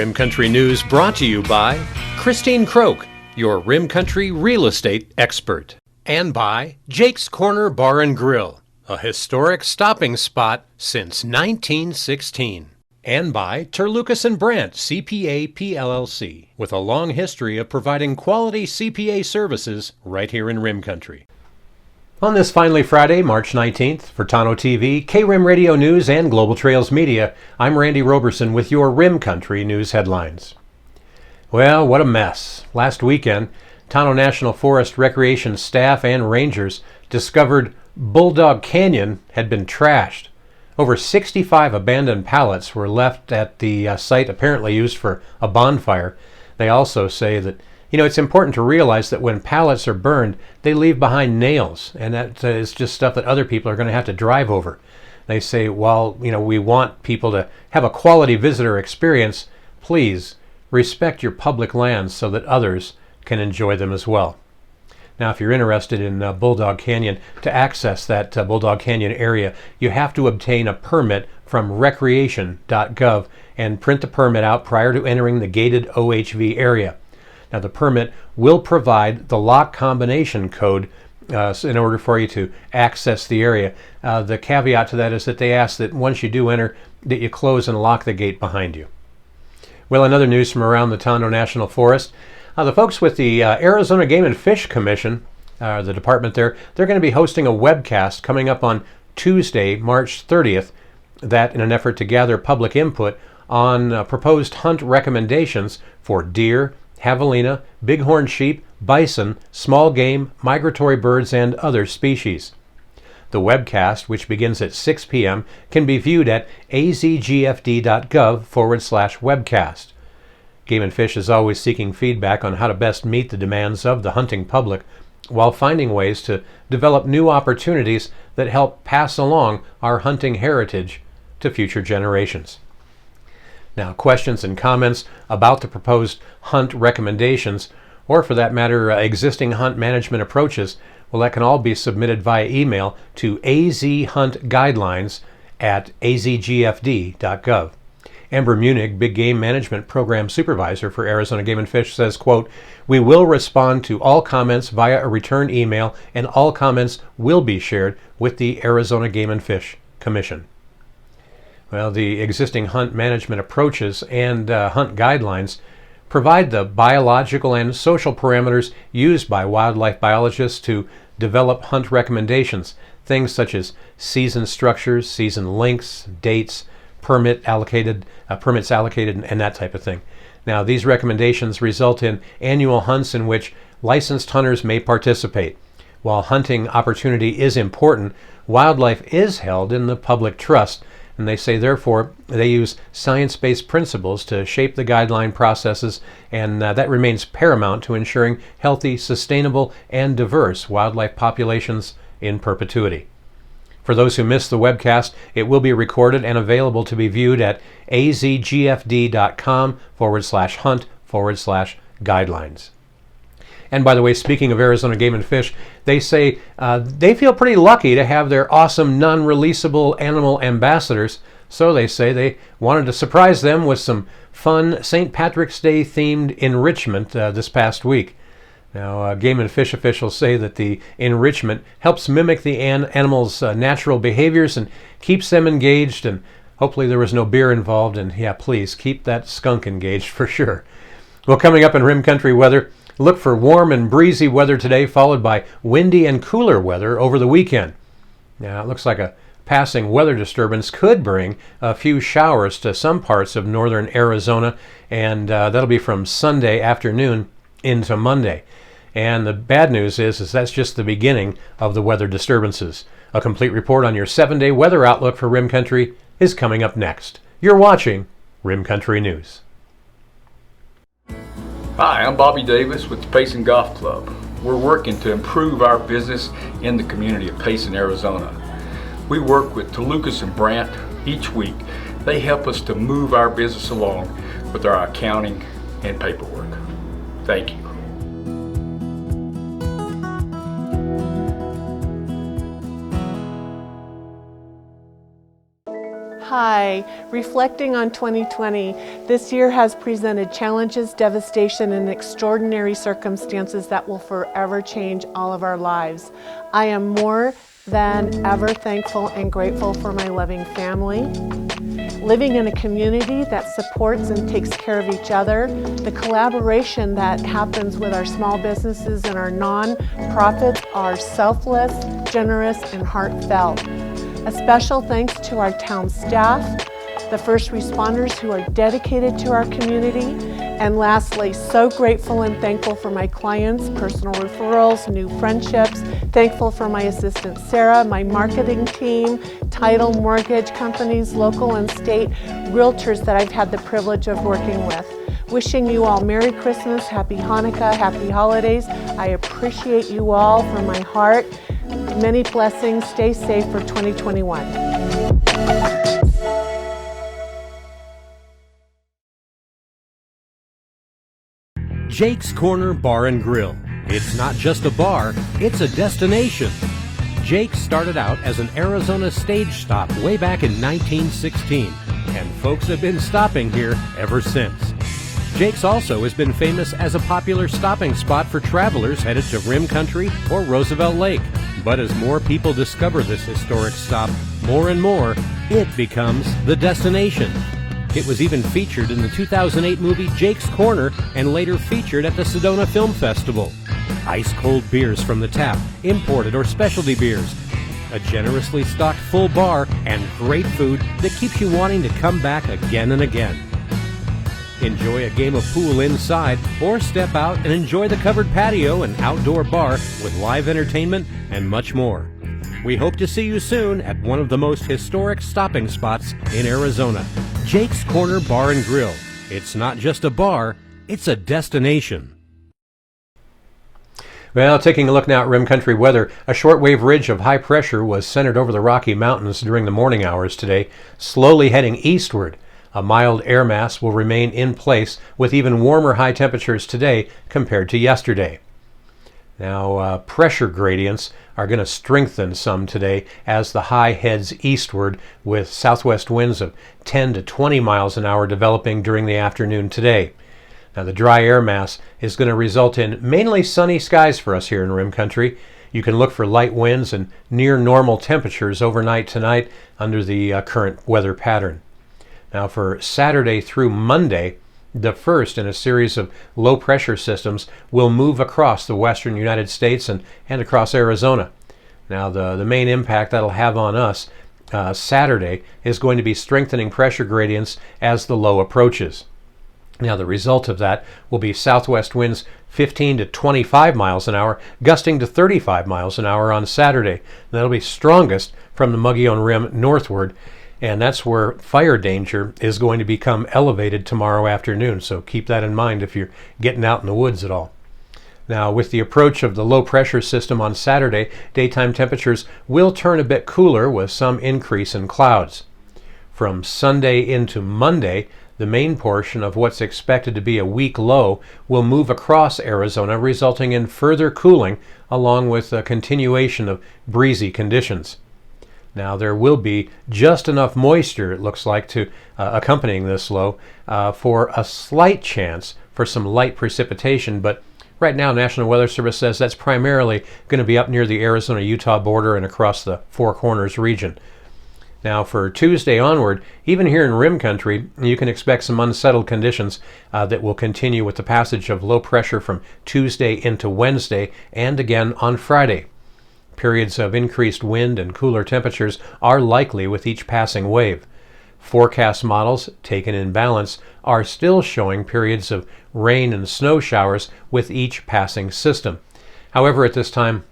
Rim Country News brought to you by Christine Croak, your Rim Country real estate expert. And by Jake's Corner Bar and Grill, a historic stopping spot since 1916. And by Terlucas and Brandt, CPA PLLC, with a long history of providing quality CPA services right here in Rim Country. On this finally Friday, March 19th, for Tonto TV, K-Rim Radio News, and Global Trails Media, I'm Randy Roberson with your Rim Country News headlines. Well, what a mess. Last weekend, Tonto National Forest recreation staff and rangers discovered Bulldog Canyon had been trashed. Over 65 abandoned pallets were left at the site apparently used for a bonfire. They also say that it's important to realize that when pallets are burned, they leave behind nails, and that is just stuff that other people are going to have to drive over. They say, while we want people to have a quality visitor experience, please respect your public lands so that others can enjoy them as well. Now, if you're interested in Bulldog Canyon, to access that Bulldog Canyon area, you have to obtain a permit from recreation.gov and print the permit out prior to entering the gated OHV area. Now, the permit will provide the lock combination code in order for you to access the area. The caveat to that is that they ask that once you do enter, that you close and lock the gate behind you. Well, another news from around the Tonto National Forest. The folks with the Arizona Game and Fish Commission, the department there, they're going to be hosting a webcast coming up on Tuesday, March 30th, that in an effort to gather public input on proposed hunt recommendations for deer, javelina, bighorn sheep, bison, small game, migratory birds, and other species. The webcast, which begins at 6 p.m., can be viewed at azgfd.gov/webcast. Game and Fish is always seeking feedback on how to best meet the demands of the hunting public, while finding ways to develop new opportunities that help pass along our hunting heritage to future generations. Now, questions and comments about the proposed hunt recommendations, or for that matter, existing hunt management approaches, well, that can all be submitted via email to azhuntguidelines@azgfd.gov. Amber Munig, Big Game Management Program Supervisor for Arizona Game and Fish, says, quote, "We will respond to all comments via a return email, and all comments will be shared with the Arizona Game and Fish Commission." Well, the existing hunt management approaches and hunt guidelines provide the biological and social parameters used by wildlife biologists to develop hunt recommendations, things such as season structures, season lengths, dates, permits allocated, and that type of thing. Now, these recommendations result in annual hunts in which licensed hunters may participate. While hunting opportunity is important, wildlife is held in the public trust, and they say, therefore, they use science-based principles to shape the guideline processes, and that remains paramount to ensuring healthy, sustainable, and diverse wildlife populations in perpetuity. For those who missed the webcast, it will be recorded and available to be viewed at azgfd.com/hunt/guidelines. And by the way, speaking of Arizona Game and Fish, they say they feel pretty lucky to have their awesome non-releasable animal ambassadors. So they say they wanted to surprise them with some fun St. Patrick's Day themed enrichment this past week. Now, Game and Fish officials say that the enrichment helps mimic the animals' natural behaviors and keeps them engaged, and hopefully there was no beer involved, and yeah, please keep that skunk engaged for sure. Well, coming up in Rim Country weather, look for warm and breezy weather today, followed by windy and cooler weather over the weekend. Now, it looks like a passing weather disturbance could bring a few showers to some parts of northern Arizona, and that'll be from Sunday afternoon into Monday. And the bad news is that's just the beginning of the weather disturbances. A complete report on your 7-day weather outlook for Rim Country is coming up next. You're watching Rim Country News. Hi, I'm Bobby Davis with the Payson Golf Club. We're working to improve our business in the community of Payson, Arizona. We work with Terlucas and Brandt each week. They help us to move our business along with our accounting and paperwork. Thank you. Hi. Reflecting on 2020, this year has presented challenges, devastation, and extraordinary circumstances that will forever change all of our lives. I am more than ever thankful and grateful for my loving family. Living in a community that supports and takes care of each other, the collaboration that happens with our small businesses and our non-profits are selfless, generous, and heartfelt. A special thanks to our town staff, the first responders who are dedicated to our community, and lastly, so grateful and thankful for my clients, personal referrals, new friendships, thankful for my assistant Sarah, my marketing team, title, mortgage companies, local and state, realtors that I've had the privilege of working with. Wishing you all Merry Christmas, Happy Hanukkah, Happy Holidays. I appreciate you all from my heart. Many blessings. Stay safe for 2021. Jake's Corner Bar and Grill. It's not just a bar, it's a destination. Jake started out as an Arizona stage stop way back in 1916, and folks have been stopping here ever since. Jake's also has been famous as a popular stopping spot for travelers headed to Rim Country or Roosevelt Lake. But as more people discover this historic stop, more and more, it becomes the destination. It was even featured in the 2008 movie Jake's Corner and later featured at the Sedona Film Festival. Ice-cold beers from the tap, imported or specialty beers, a generously stocked full bar, and great food that keeps you wanting to come back again and again. Enjoy a game of pool inside or step out and enjoy the covered patio and outdoor bar with live entertainment and much more. We hope to see you soon at one of the most historic stopping spots in Arizona, Jake's Corner Bar and Grill. It's not just a bar, it's a destination. Well, taking a look now at Rim Country weather, a shortwave ridge of high pressure was centered over the Rocky Mountains during the morning hours today, slowly heading eastward. A mild air mass will remain in place with even warmer high temperatures today compared to yesterday. Now, pressure gradients are going to strengthen some today as the high heads eastward with southwest winds of 10 to 20 miles an hour developing during the afternoon today. Now, the dry air mass is going to result in mainly sunny skies for us here in Rim Country. You can look for light winds and near normal temperatures overnight tonight under the current weather pattern. Now, for Saturday through Monday, the first in a series of low-pressure systems will move across the western United States and across Arizona. Now, the main impact that'll have on us Saturday is going to be strengthening pressure gradients as the low approaches. Now, the result of that will be southwest winds 15 to 25 miles an hour, gusting to 35 miles an hour on Saturday. That'll be strongest from the Mogollon Rim northward, and that's where fire danger is going to become elevated tomorrow afternoon. So keep that in mind if you're getting out in the woods at all. Now, with the approach of the low pressure system on Saturday, daytime temperatures will turn a bit cooler with some increase in clouds. From Sunday into Monday, the main portion of what's expected to be a weak low will move across Arizona, resulting in further cooling along with a continuation of breezy conditions. Now, there will be just enough moisture, it looks like, to accompanying this low for a slight chance for some light precipitation, but right now National Weather Service says that's primarily going to be up near the Arizona-Utah border and across the Four Corners region. Now, for Tuesday onward, even here in Rim Country, you can expect some unsettled conditions that will continue with the passage of low pressure from Tuesday into Wednesday and again on Friday. Periods of increased wind and cooler temperatures are likely with each passing wave. Forecast models, taken in balance, are still showing periods of rain and snow showers with each passing system. However, at this time,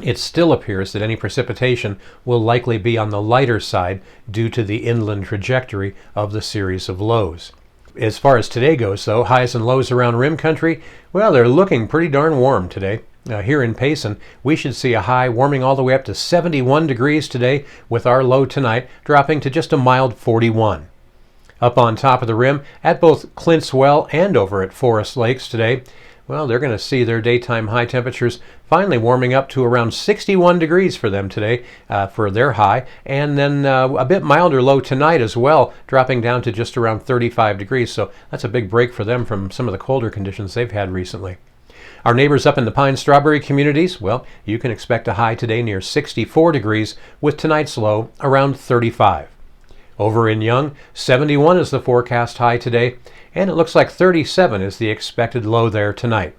it still appears that any precipitation will likely be on the lighter side due to the inland trajectory of the series of lows. As far as today goes, though, highs and lows around Rim Country, well, they're looking pretty darn warm today. Here in Payson, we should see a high warming all the way up to 71 degrees today, with our low tonight dropping to just a mild 41. Up on top of the Rim, at both Clint's Well and over at Forest Lakes today, Well, they're going to see their daytime high temperatures finally warming up to around 61 degrees for them today for their high, and then a bit milder low tonight as well, dropping down to just around 35 degrees. So that's a big break for them from some of the colder conditions they've had recently. Our neighbors up in the pine strawberry communities, well, you can expect a high today near 64 degrees with tonight's low around 35. Over in Young, 71 is the forecast high today, and it looks like 37 is the expected low there tonight.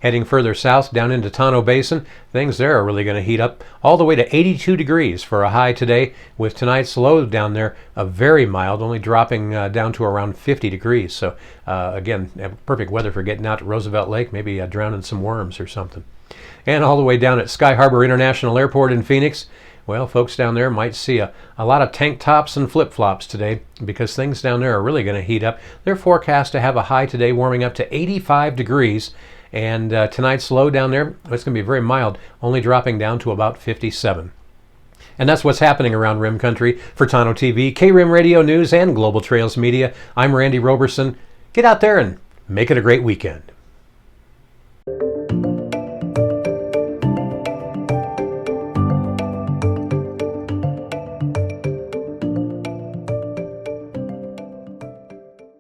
Heading further south down into Tonto Basin, things there are really going to heat up all the way to 82 degrees for a high today, with tonight's low down there very mild, only dropping down to around 50 degrees. So again, perfect weather for getting out to Roosevelt Lake, maybe drowning some worms or something. And all the way down at Sky Harbor International Airport in Phoenix, well, folks down there might see a lot of tank tops and flip-flops today because things down there are really going to heat up. They're forecast to have a high today warming up to 85 degrees, and tonight's low down there, it's going to be very mild, only dropping down to about 57. And that's what's happening around Rim Country. For Tonto TV, K-Rim Radio News, and Global Trails Media, I'm Randy Roberson. Get out there and make it a great weekend.